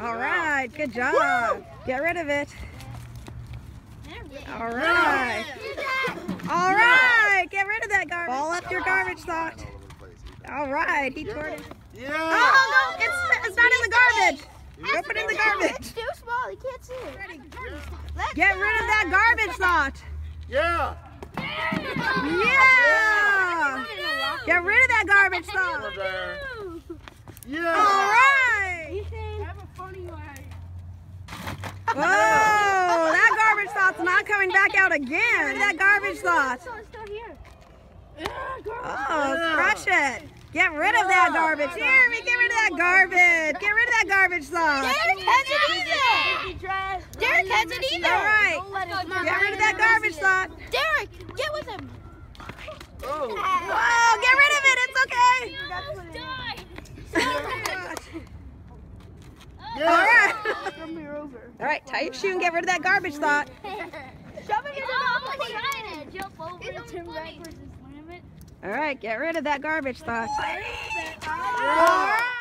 All right, good job. Get rid of it. All right. All right, get rid of that garbage. Ball up your garbage thought. All right, he tore it. Yeah. Oh, no, it's not in the garbage. Go put it in the garbage. It's too small, he can't see it. Get rid of that garbage thought. Yeah. Yeah. Get rid of that garbage thought. Yeah. All right. Have a funny way. Whoa, that garbage thought's not coming back out again. Get rid of that garbage thought. It's still here. Oh, crush it. Get rid of that garbage. Jeremy, get rid of that garbage. Get rid of that garbage thought. Derek has it either. Derek has it either. All right. Get rid of that garbage thought. Derek, get with him. Oh. Whoa, get rid of it. It's okay. Yeah. All right. From here over. All right, tie your shoe and get rid of that garbage thought. Shove it in the jump over Tim backwards and slam it. All right, get rid of that garbage thought. Oh. All right.